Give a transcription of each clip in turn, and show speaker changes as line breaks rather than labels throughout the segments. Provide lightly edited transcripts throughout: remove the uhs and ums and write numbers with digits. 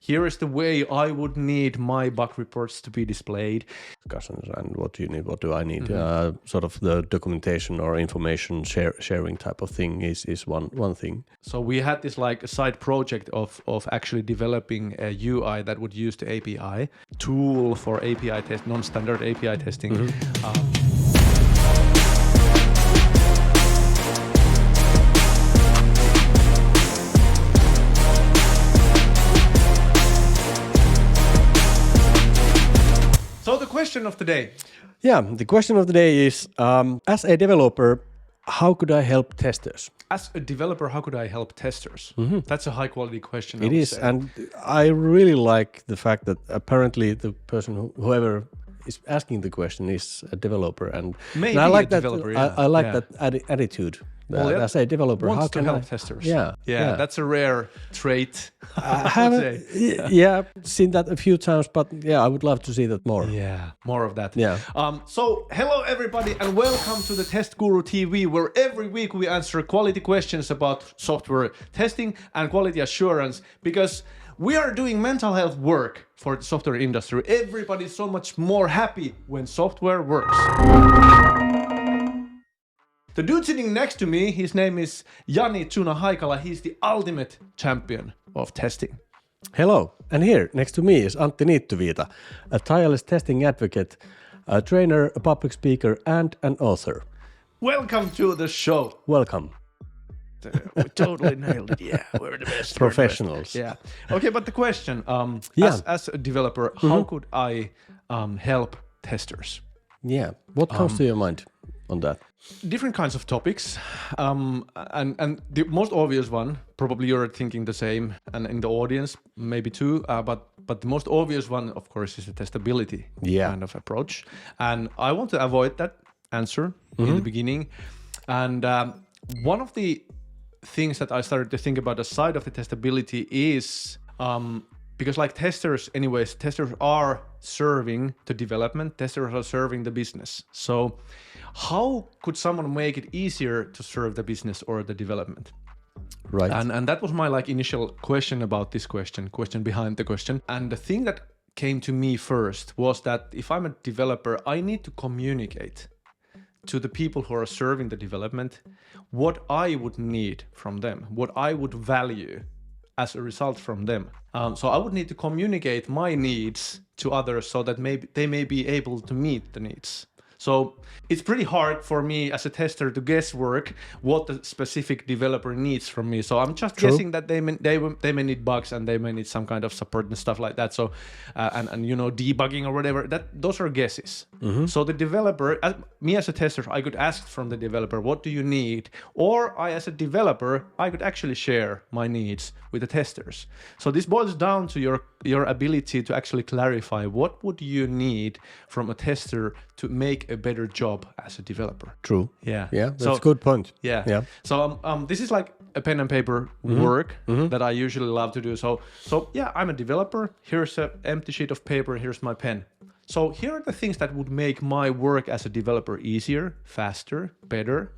Here is the way I would need my bug reports to be displayed.
Discussions and what do you need, what do I need? Sort of the documentation or information sharing type of thing is one thing.
So we had this like a side project of actually developing a UI that would use the API tool for API test, non-standard API testing. So the question of the day.
Yeah, the question of the day is, as a developer, how could I help testers?
As a developer, how could I help testers? That's a high quality question.
It is, and I really like the fact that apparently the person, whoever is asking the question, is a developer, and I like that. I like that attitude. As a developer,
wants
how can
to help
I?
testers?
Yeah,
that's a rare trait.
I haven't seen that a few times, but I would love to see that more.
Yeah, more of that.
Yeah.
So hello everybody and welcome to the TestguruTV, where every week we answer quality questions about software testing and quality assurance, because we are doing mental health work for the software industry. Everybody's so much more happy when software works. The dude sitting next to me, his name is Jani, Tuna, Haikala. He's the ultimate champion of testing.
Hello, and here next to me is Antti Niittyviita, a tireless testing advocate, a trainer, a public speaker, and an author.
Welcome to the show.
Welcome.
We totally nailed it. Yeah, we're the best.
Professionals.
Yeah. Okay, but the question, as a developer, how could I help testers?
Yeah. What comes to your mind on that?
Different kinds of topics, and the most obvious one, probably you're thinking the same, and in the audience maybe too, but the most obvious one, of course, is the testability kind of approach. And I want to avoid that answer in the beginning. And one of the things that I started to think about aside of the testability is because like testers are serving the development, testers are serving the business. So how could someone make it easier to serve the business or the development?
Right.
And that was my like initial question about this question behind the question. And the thing that came to me first was that if I'm a developer, I need to communicate to the people who are serving the development what I would need from them, what I would value as a result from them. So I would need to communicate my needs to others so that maybe they may be able to meet the needs. So it's pretty hard for me as a tester to guesswork what the specific developer needs from me. So I'm just guessing that they may need bugs and they may need some kind of support and stuff like that. So and debugging or whatever. Those are guesses. So the developer, me as a tester, I could ask from the developer, what do you need? Or I as a developer, I could actually share my needs with the testers. So this boils down to your ability to actually clarify what would you need from a tester to make a better job as a developer.
True.
Yeah.
Yeah, that's a good point.
Yeah. So this is like a pen and paper work that I usually love to do. So yeah, I'm a developer. Here's an empty sheet of paper. Here's my pen. So here are the things that would make my work as a developer easier, faster, better,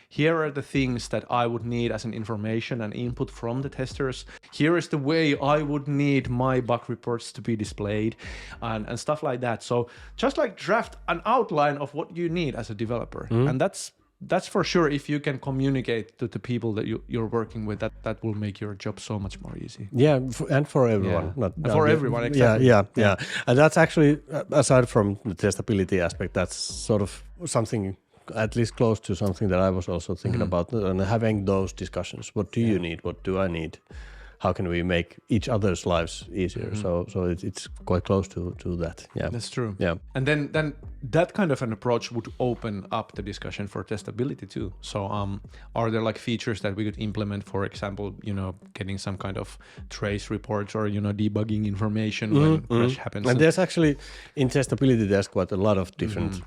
Here are the things that I would need as an information and input from the testers. Here is the way I would need my bug reports to be displayed and stuff like that. So just like draft an outline of what you need as a developer. And that's for sure. If you can communicate to the people that you're working with, that will make your job so much more easy.
Yeah, and for everyone.
For everyone, exactly.
Yeah. And that's actually, aside from the testability aspect, that's sort of something at least close to something that I was also thinking about, and having those discussions. What do you need? What do I need? How can we make each other's lives easier? So it's quite close to that. Yeah,
that's true.
Yeah,
and then that kind of an approach would open up the discussion for testability too. So are there like features that we could implement? For example, getting some kind of trace reports or debugging information when crash happens.
And there's actually in testability there's quite a lot of different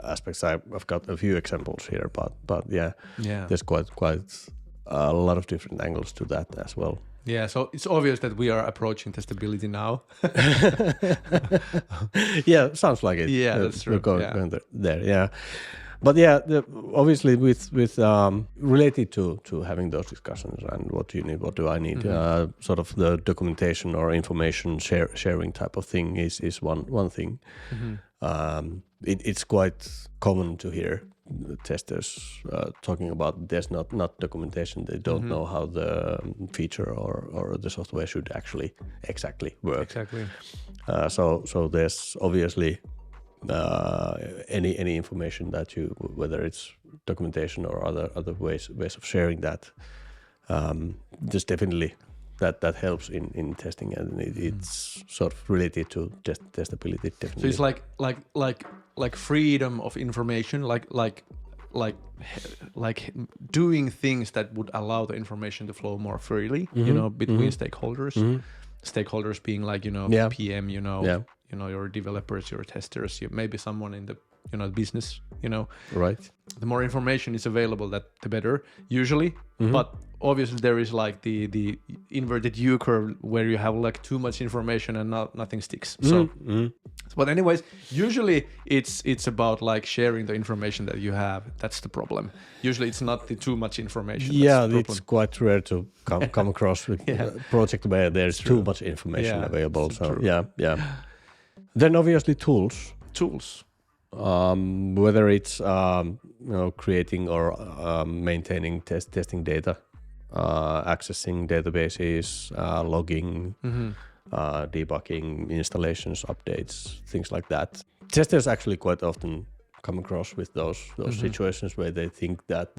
aspects. I've got a few examples here, but yeah, there's quite a lot of different angles to that as well.
Yeah, so it's obvious that we are approaching testability now.
Yeah, sounds like it.
Yeah, that's true.
We're going there. Yeah, But yeah, obviously with related to having those discussions and what do you need, what do I need, sort of the documentation or information sharing type of thing is one thing. It's quite common to hear testers talking about there's not documentation. They don't know how the feature or the software should actually exactly work.
Exactly.
So there's obviously any information that you, whether it's documentation or other ways of sharing that, just definitely that helps in testing, and it's sort of related to testability. Definitely.
So it's like freedom of information, like doing things that would allow the information to flow more freely, between stakeholders. Stakeholders being like PM, your developers, your testers, maybe someone in the business,
Right.
The more information is available, the better usually. But obviously there is like the inverted U curve where you have like too much information and nothing sticks. So but anyways, usually it's about like sharing the information that you have. That's the problem. Usually it's not the too much information.
Yeah, it's quite rare to come across with a project where there's too much information available. So true. Yeah. Then obviously tools. Whether it's creating or maintaining testing data, accessing databases, logging, debugging, installations, updates, things like that. Testers actually quite often come across with those situations where they think that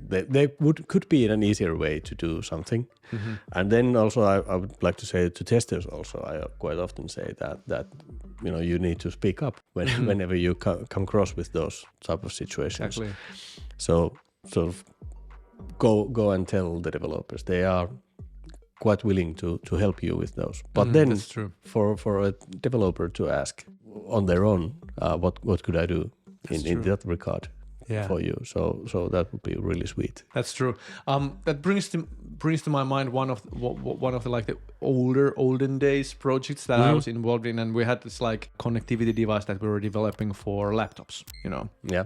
they could be an easier way to do something. And then also I would like to say to testers also, I quite often say that you need to speak up whenever you come across with those type of situations.
Exactly.
So sort of go and tell the developers. They are quite willing to help you with those. But then
that's true.
For a developer to ask on their own, what could I do in that regard for you? So that would be really sweet.
That's true. That brings to my mind one of the like the olden days projects that I was involved in, and we had this like connectivity device that we were developing for laptops.
Yeah.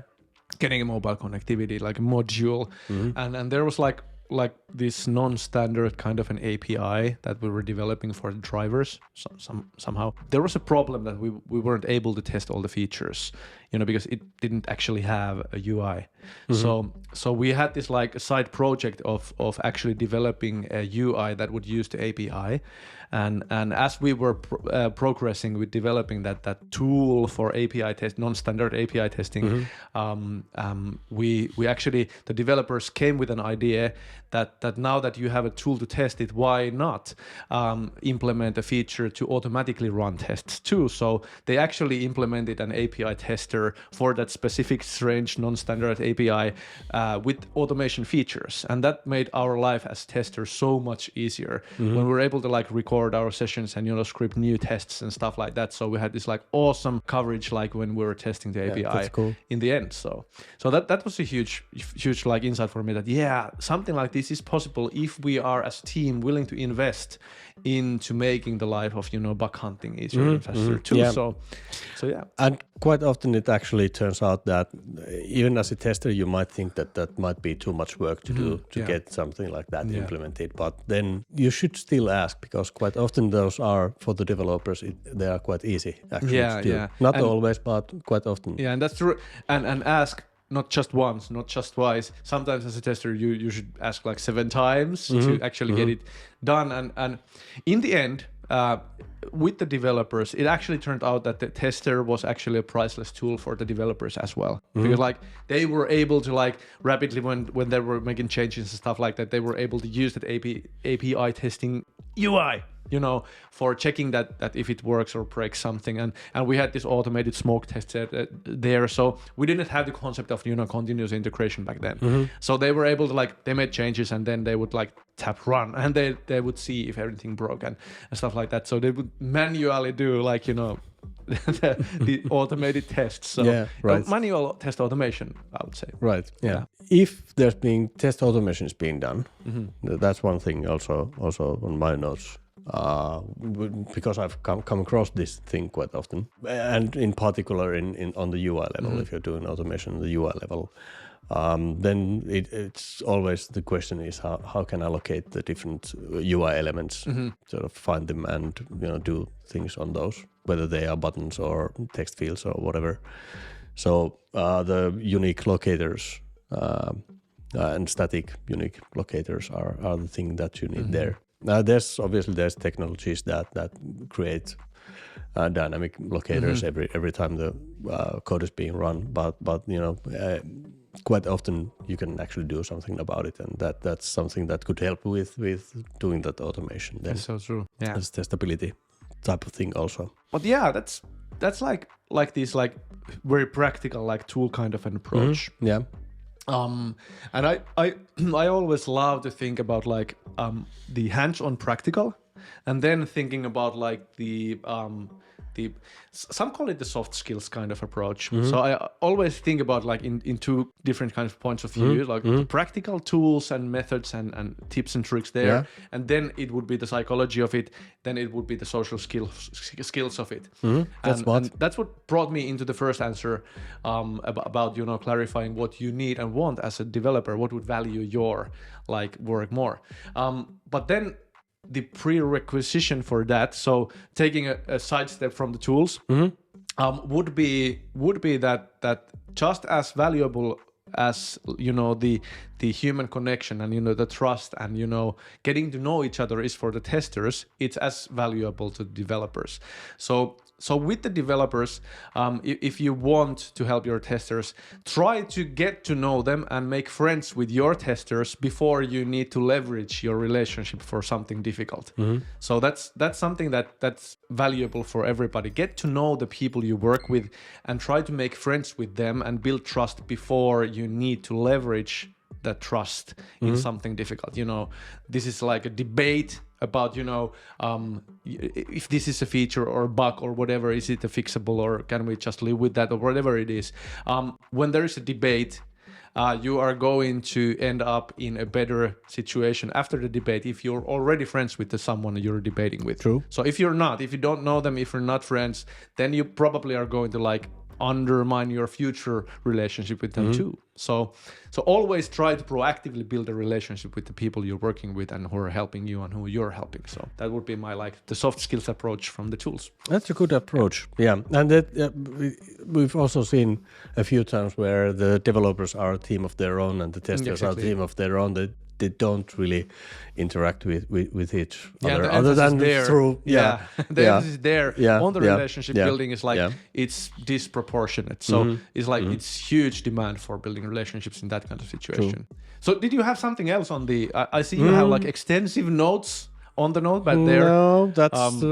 Getting a mobile connectivity like a module, and there was like this non-standard kind of an API that we were developing for the drivers. Somehow there was a problem that we weren't able to test all the features, because it didn't actually have a UI. So we had this like a side project of actually developing a UI that would use the API, and as we were progressing with developing that tool for API test, non-standard API testing, we actually, the developers came with an idea that now that you have a tool to test it, why not implement a feature to automatically run tests too? So they actually implemented an API tester for that specific strange non-standard API with automation features, and that made our life as testers so much easier when we were able to like record our sessions and script new tests and stuff like that. So we had this like awesome coverage like when we were testing the API.
That's cool.
In the end. So that was a huge like insight for me that something like this is possible if we are as a team willing to invest into making the life of bug hunting easier and faster too.
Yeah.
So yeah.
And quite often it actually turns out that even as a tester you might think that might be too much work to do to get something like that implemented, but then you should still ask, because quite often those are for the developers, they are quite easy actually to do. Not always, but quite often.
Yeah, and that's true. And ask not just once, not just twice. Sometimes as a tester you should ask like 7 times to actually get it done. And in the end, with the developers, it actually turned out that the tester was actually a priceless tool for the developers as well, because like they were able to like rapidly when they were making changes and stuff like that, they were able to use that API testing UI, for checking that if it works or breaks something, and we had this automated smoke test there, so we didn't have the concept of continuous integration back then. So they were able to like, they made changes and then they would like tap run and they would see if everything broke and stuff like that. So they would manually do like the automated tests. So manual test automation, I would say.
Right. Yeah. If there's being test automation is being done, that's one thing also on my notes. because I've come across this thing quite often, and in particular in on the UI level, if you're doing automation on the UI level, then it's always the question is how can I allocate the different UI elements, sort of find them and do things on those, whether they are buttons or text fields or whatever. So the unique locators and static unique locators are the thing that you need there. There's technologies that create dynamic locators every time the code is being run, but quite often you can actually do something about it, and that's something that could help with doing that automation.
That's so true. Yeah,
that's testability type of thing also.
But yeah, that's like this like very practical like tool kind of an approach.
Yeah.
And I always love to think about like the hands-on practical, and then thinking about like the some call it the soft skills kind of approach. So I always think about like in two different kind of points of view, like the practical tools and methods and tips and tricks there, and then it would be the psychology of it, then it would be the social skills of it. And that's what brought me into the first answer about clarifying what you need and want as a developer, what would value your like work more. But then the prerequisition for that, so taking a sidestep from the tools, would be that just as valuable as the human connection and the trust and getting to know each other is for the testers, it's as valuable to developers. So with the developers, if you want to help your testers, try to get to know them and make friends with your testers before you need to leverage your relationship for something difficult. So that's something that's valuable for everybody. Get to know the people you work with and try to make friends with them and build trust before you need to leverage that trust in something difficult. This is like a debate about if this is a feature or a bug or whatever, is it a fixable or can we just live with that or whatever it is. When there is a debate, you are going to end up in a better situation after the debate if you're already friends with someone you're debating with.
True.
So if you don't know them, if you're not friends, then you probably are going to like undermine your future relationship with them too. So always try to proactively build a relationship with the people you're working with and who are helping you and who you're helping. So that would be my the soft skills approach from the tools.
That's a good approach. Yeah, and that we've also seen a few times where the developers are a team of their own and the testers are a team of their own. They don't really interact with each other than through the emphasis
there on the relationship building is like it's disproportionate. So it's like it's huge demand for building relationships in that kind of situation. True. So did you have something else on the I see you have like extensive notes on the notepad there.
No, that's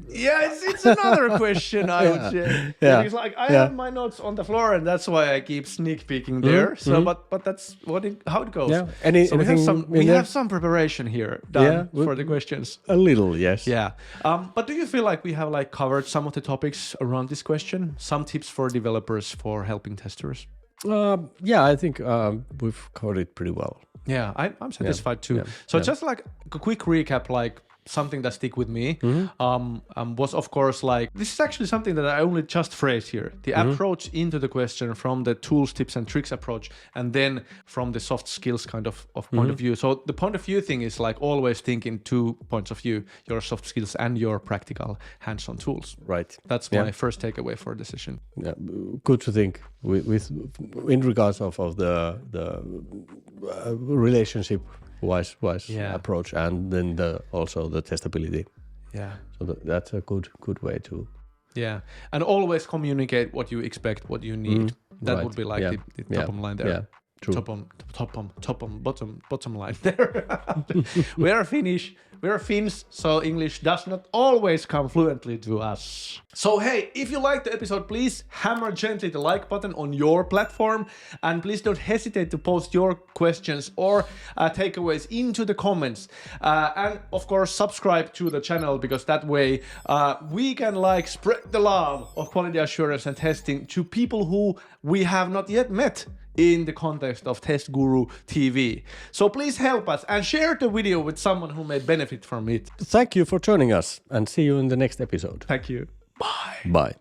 it's another question I would say. It's like I have my notes on the floor and that's why I keep sneak peeking there. So but that's how it goes.
Yeah.
We have some preparation here done for the questions.
A little, yes.
Yeah. But do you feel like we have like covered some of the topics around this question? Some tips for developers for helping testers?
I think we've covered it pretty well.
Yeah, I'm satisfied too. Just like a quick recap, like something that stick with me was of course like this is actually something that I only just phrased here. The approach into the question from the tools, tips and tricks approach, and then from the soft skills kind of point of view. So the point of view thing is like always think in 2 points of view, your soft skills and your practical hands-on tools.
Right.
That's my first takeaway for the session.
Yeah, good to think with in regards of the relationship wise approach, and then also the testability.
Yeah.
So that's a good way to.
Yeah, and always communicate what you expect, what you need. That would be like the top line there.
Yeah. True.
Bottom line there. We are Finnish. We are Finns, so English does not always come fluently to us. So hey, if you liked the episode, please hammer gently the like button on your platform, and please don't hesitate to post your questions or takeaways into the comments. And of course, subscribe to the channel because that way we can like spread the love of quality assurance and testing to people who we have not yet met in the context of TestguruTV. So please help us and share the video with someone who may benefit benefit from it.
Thank you for joining us and see you in the next episode.
Thank you. Bye.
Bye.